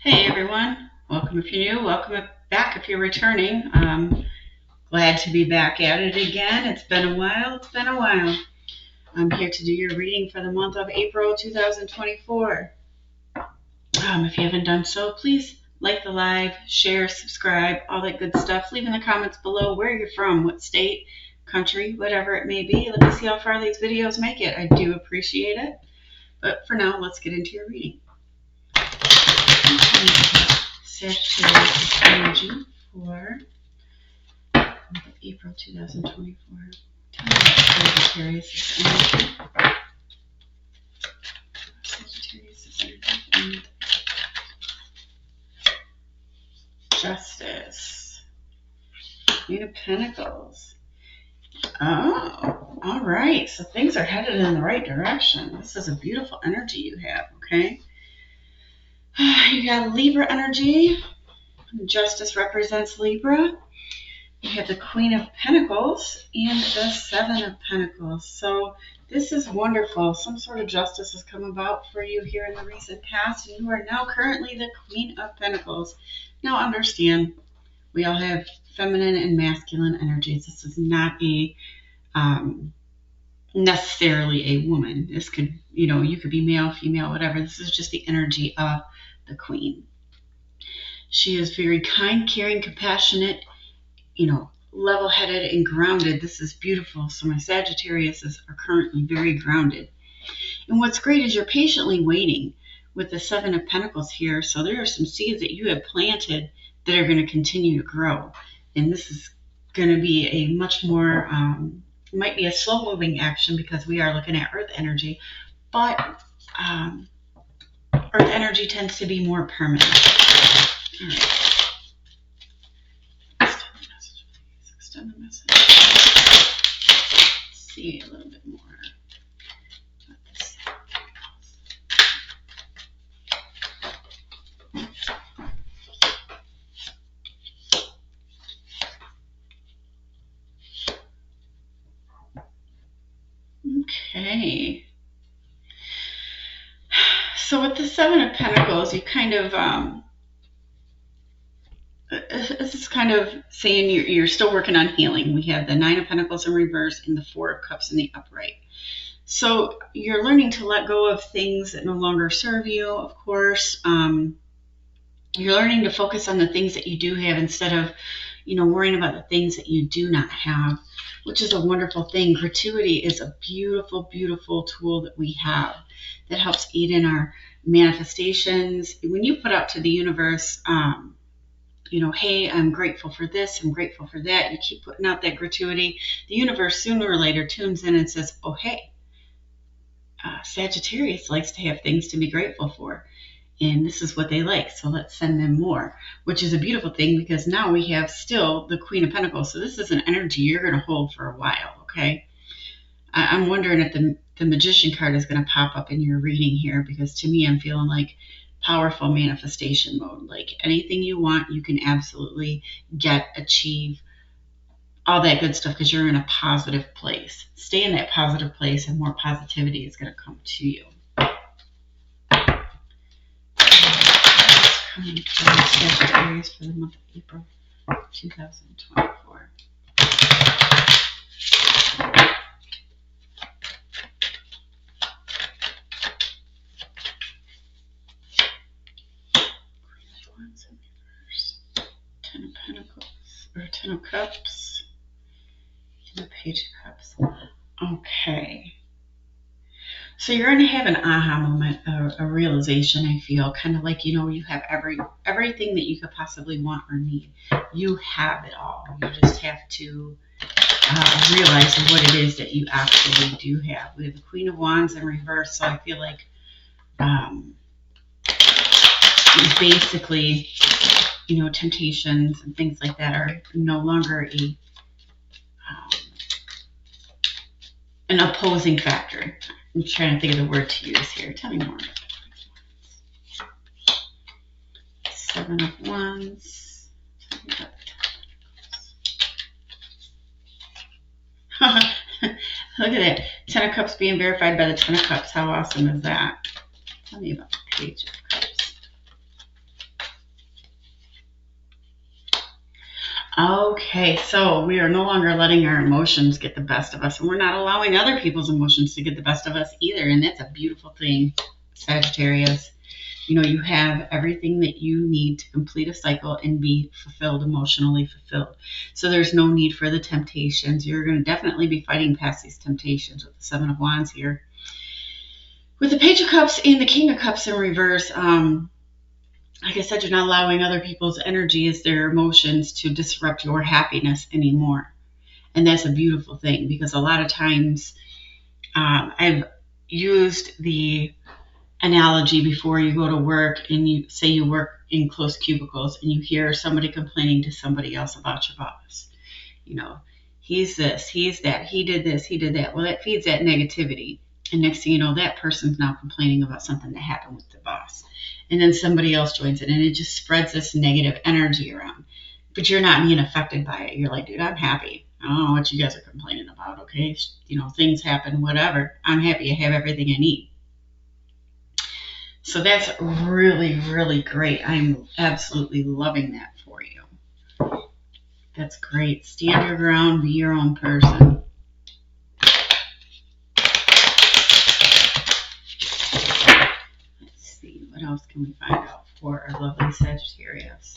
Hey everyone, welcome if you're new, welcome back if you're returning. Glad to be back at it again. It's been a while. I'm here to do your reading for the month of April 2024. If you haven't done so, please like the live, share, subscribe, all that good stuff. Leave in the comments below where you're from, what state, country, whatever it may be. Let me see how far these videos make it. I do appreciate it. But for now, let's get into your reading. Sagittarius energy for April 2024. Sagittarius energy. Sagittarius energy and Justice. Queen of Pentacles. Oh, all right. So things are headed in the right direction. This is a beautiful energy you have, okay? You got Libra energy. Justice represents Libra. You have the Queen of Pentacles and the Seven of Pentacles. So this is wonderful. Some sort of justice has come about for you here in the recent past, and you are now currently the Queen of Pentacles. Now understand, we all have feminine and masculine energies. This is not a necessarily a woman. This could, you could be male, female, whatever. This is just the energy of the Queen. She is very kind, caring, compassionate, level-headed and grounded. This is beautiful. So my Sagittariuses are currently very grounded. And what's great is you're patiently waiting with the Seven of Pentacles here. So there are some seeds that you have planted that are going to continue to grow. And this is going to be a much more, might be a slow-moving action because we are looking at Earth energy. But Earth energy tends to be more permanent. All right. Extend the message. Let's see a little bit more about this. Okay. So with the Seven of Pentacles, you kind of, this is kind of saying you're still working on healing. We have the Nine of Pentacles in reverse and the Four of Cups in the upright. So you're learning to let go of things that no longer serve you, of course. You're learning to focus on the things that you do have instead of, worrying about the things that you do not have, which is a wonderful thing. Gratuity is a beautiful, beautiful tool that we have that helps aid in our manifestations. When you put out to the universe, hey, I'm grateful for this, I'm grateful for that. You keep putting out that gratuity. The universe sooner or later tunes in and says, oh, hey, Sagittarius likes to have things to be grateful for. And this is what they like, so let's send them more, which is a beautiful thing because now we have still the Queen of Pentacles. So this is an energy you're going to hold for a while, okay? I'm wondering if the Magician card is going to pop up in your reading here because to me I'm feeling like powerful manifestation mode. Like anything you want, you can absolutely achieve, all that good stuff because you're in a positive place. Stay in that positive place and more positivity is going to come to you. Coming from Sagittarius for the month of April 2024. Ten of Pentacles, or Ten of Cups, and the Page of Cups. Okay. So you're going to have an aha moment, a realization, I feel, kind of like, you have everything that you could possibly want or need. You have it all. You just have to realize what it is that you actually do have. We have the Queen of Wands in reverse, so I feel like basically, temptations and things like that are no longer an opposing factor. I'm trying to think of the word to use here. Tell me more. Seven of Wands. Tell me about the Ten of Cups. Look at that. Ten of Cups being verified by the Ten of Cups. How awesome is that? Tell me about the Page of Cups. Okay, so we are no longer letting our emotions get the best of us, and we're not allowing other people's emotions to get the best of us either. And that's a beautiful thing, Sagittarius. You know, you have everything that you need to complete a cycle and be fulfilled, emotionally fulfilled. So there's no need for the temptations. You're going to definitely be fighting past these temptations with the Seven of Wands here. With the Page of Cups and the King of Cups in reverse, like I said, you're not allowing other people's energies, their emotions, to disrupt your happiness anymore. And that's a beautiful thing, because a lot of times I've used the analogy before: you go to work and you say you work in close cubicles and you hear somebody complaining to somebody else about your boss. You know, he's this, he's that, he did this, he did that. Well, that feeds that negativity. And next thing you know, that person's now complaining about something that happened with the boss. And then somebody else joins it, and it just spreads this negative energy around. But you're not being affected by it. You're like, dude, I'm happy. I don't know what you guys are complaining about, okay? You know, things happen, whatever. I'm happy I have everything I need. So that's really, really great. I'm absolutely loving that for you. That's great. Stand your ground. Be your own person. Let's see. What else can we find out for our lovely Sagittarius?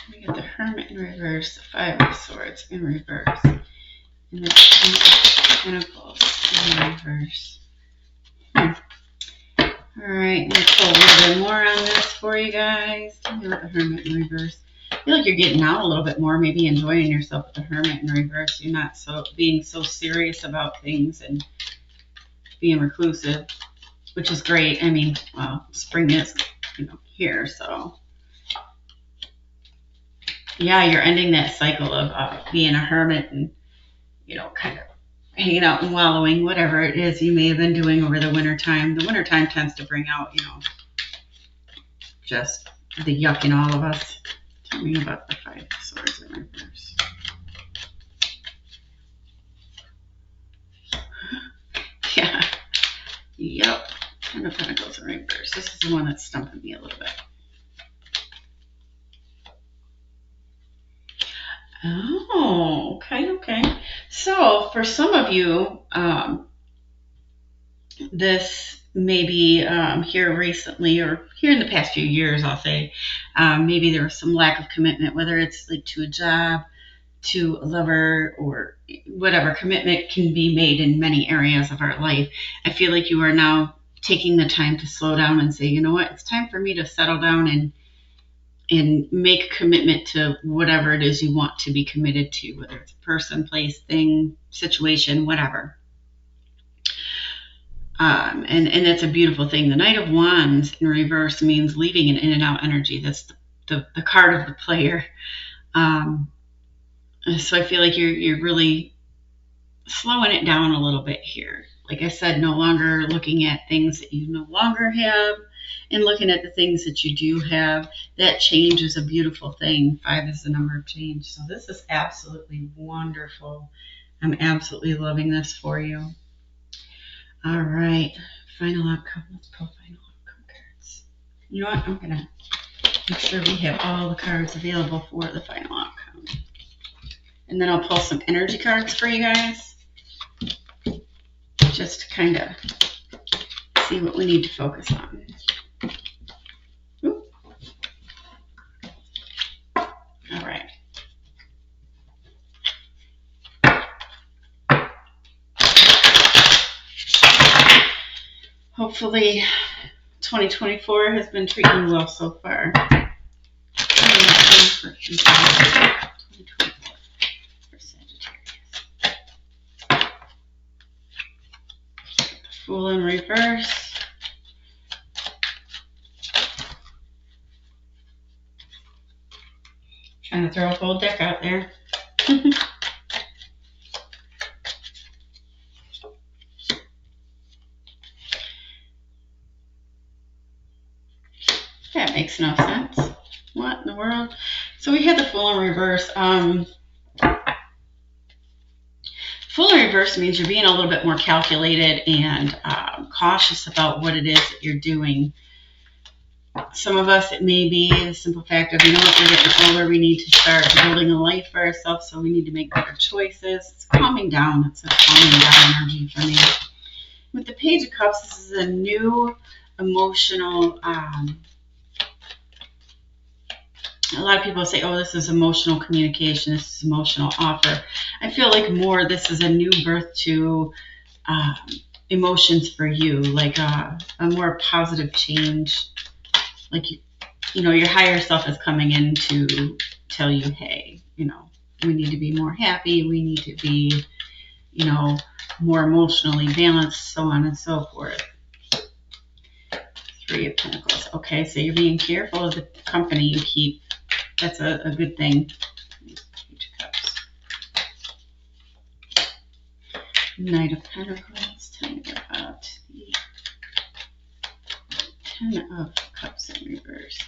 We got the Hermit in reverse, the Five of Swords in reverse, and the Ten of Pentacles in reverse. Alright, I'm going to pull a little bit more on this for you guys. Tell me about the Hermit in reverse. I feel like you're getting out a little bit more, maybe enjoying yourself with the Hermit in reverse. You're not being so serious about things and being reclusive, which is great. I mean, well, spring is, here, so yeah, you're ending that cycle of being a hermit and, kind of hanging out and wallowing, whatever it is you may have been doing over the winter time. The winter time tends to bring out, just the yuck in all of us. Tell me about the Five of Swords in reverse. Yeah. Yep. Ten of Pentacles in reverse. This is the one that's stumping me a little bit. Oh, okay. So for some of you, this may be here recently, or here in the past few years, I'll say, maybe there was some lack of commitment, whether it's like to a job, to a lover, or whatever. Commitment can be made in many areas of our life. I feel like you are now taking the time to slow down and say, you know what, it's time for me to settle down and make a commitment to whatever it is you want to be committed to, whether it's a person, place, thing, situation, whatever. And that's a beautiful thing. The Knight of Wands in reverse means leaving an in and out energy. That's the card of the player. So I feel like you're really slowing it down a little bit here. Like I said, no longer looking at things that you no longer have, and looking at the things that you do have. That change is a beautiful thing. 5 is the number of change. So this is absolutely wonderful. I'm absolutely loving this for you. All right. Final outcome. Let's pull final outcome cards. You know what? I'm going to make sure we have all the cards available for the final outcome. And then I'll pull some energy cards for you guys, just to kind of see what we need to focus on. Oop. All right. Hopefully 2024 has been treating you well so far. For Sagittarius. Fool in reverse. Trying to throw a whole deck out there. That makes no sense. What in the world? So we had the Fool in reverse. Fool in reverse means you're being a little bit more calculated and cautious about what it is that you're doing. Some of us, it may be the simple fact of, we're getting older, we need to start building a life for ourselves, so we need to make better choices. It's calming down. It's a calming down energy for me. With the Page of Cups, this is a new emotional, a lot of people say, oh, this is emotional communication, this is emotional offer. I feel like more this is a new birth to emotions for you, like a more positive change. Like, your higher self is coming in to tell you, hey, we need to be more happy, we need to be, more emotionally balanced, so on and so forth. Three of Pentacles. Okay, so you're being careful of the company you keep. That's a good thing. Page of Cups. Knight of Pentacles. Tell me about the Ten of Cups in reverse.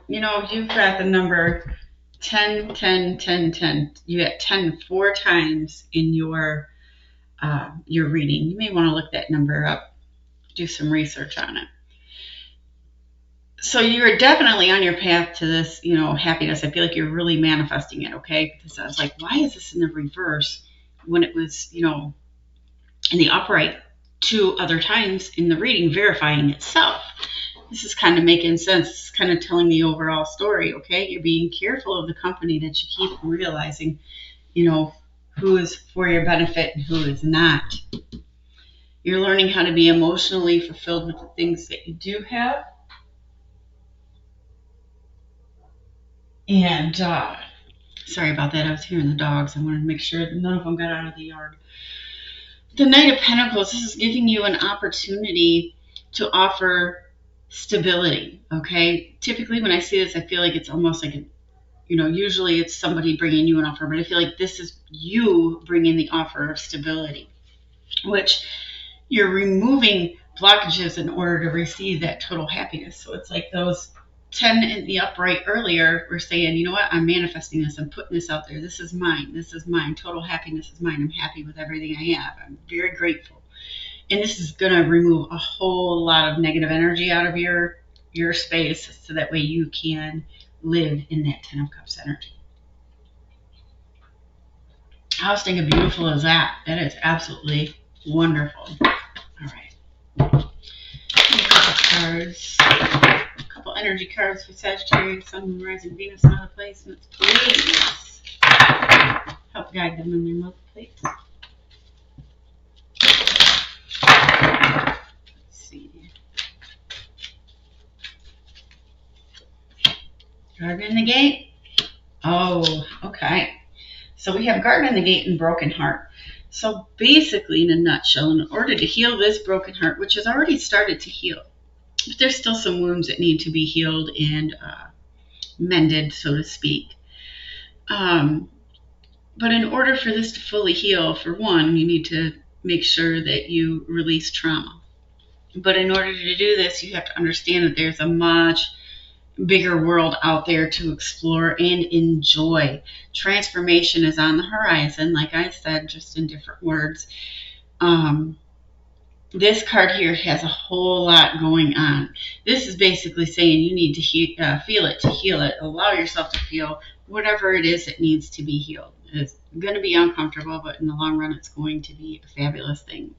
You've got the number 10, 10, 10, 10. You got 10 4 times in your reading. You may want to look that number up, do some research on it. So you're definitely on your path to this, happiness. I feel like you're really manifesting it, okay? Because I was like, why is this in the reverse when it was, in the upright 2 other times in the reading, verifying itself? This is kind of making sense. It's kind of telling the overall story, okay? You're being careful of the company that you keep, realizing, who is for your benefit and who is not. You're learning how to be emotionally fulfilled with the things that you do have. And, sorry about that. I was hearing the dogs. I wanted to make sure that none of them got out of the yard. The Knight of Pentacles, this is giving you an opportunity to offer stability, okay? Typically when I see this, I feel like it's almost like, usually it's somebody bringing you an offer, but I feel like this is you bringing the offer of stability, which you're removing blockages in order to receive that total happiness. So it's like those 10 in the upright earlier were saying, you know what, I'm manifesting this, I'm putting this out there, this is mine, total happiness is mine, I'm happy with everything I have, I'm very grateful. And this is going to remove a whole lot of negative energy out of your space, so that way you can live in that Ten of Cups energy. How stinking beautiful is that? That is absolutely wonderful. All right. Cards. A couple energy cards for Sagittarius, Sun, Moon, Rising, Venus, and other placements, please. Help guide them in their month, please. Garden in the Gate. Oh, okay. So we have Garden in the Gate and Broken Heart. So basically, in a nutshell, in order to heal this broken heart, which has already started to heal, but there's still some wounds that need to be healed and mended, so to speak. But in order for this to fully heal, for one, you need to make sure that you release trauma. But in order to do this, you have to understand that there's a much bigger world out there to explore and enjoy. Transformation is on the horizon, like I said, just in different words. This card here has a whole lot going on. This is basically saying you need to feel it to heal it. Allow yourself to feel whatever it is that needs to be healed. It's going to be uncomfortable, but in the long run, it's going to be a fabulous thing.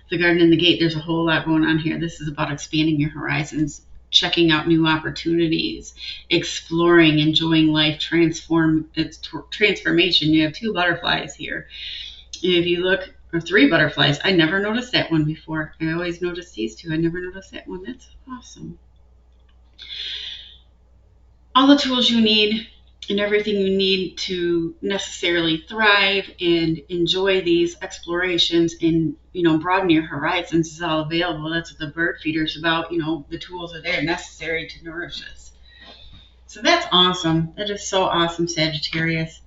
The Garden in the Gate, there's a whole lot going on here. This is about expanding your horizons, checking out new opportunities, exploring, enjoying life, transformation. You have 2 butterflies here. If you look, or 3 butterflies. I never noticed that one before. I always noticed these 2. I never noticed that one. That's awesome. All the tools you need and everything you need to necessarily thrive and enjoy these explorations and, broaden your horizons is all available. That's what the bird feeder is about. The tools are there necessary to nourish us. So that's awesome. That is so awesome, Sagittarius.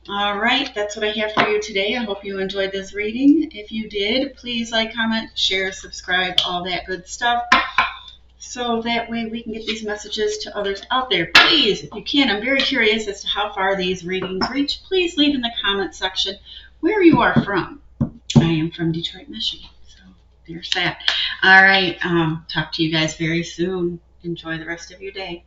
All right, that's what I have for you today. I hope you enjoyed this reading. If you did, please like, comment, share, subscribe, all that good stuff. So that way we can get these messages to others out there. Please, if you can, I'm very curious as to how far these readings reach. Please leave in the comment section where you are from. I am from Detroit, Michigan. So there's that. All right, talk to you guys very soon. Enjoy the rest of your day.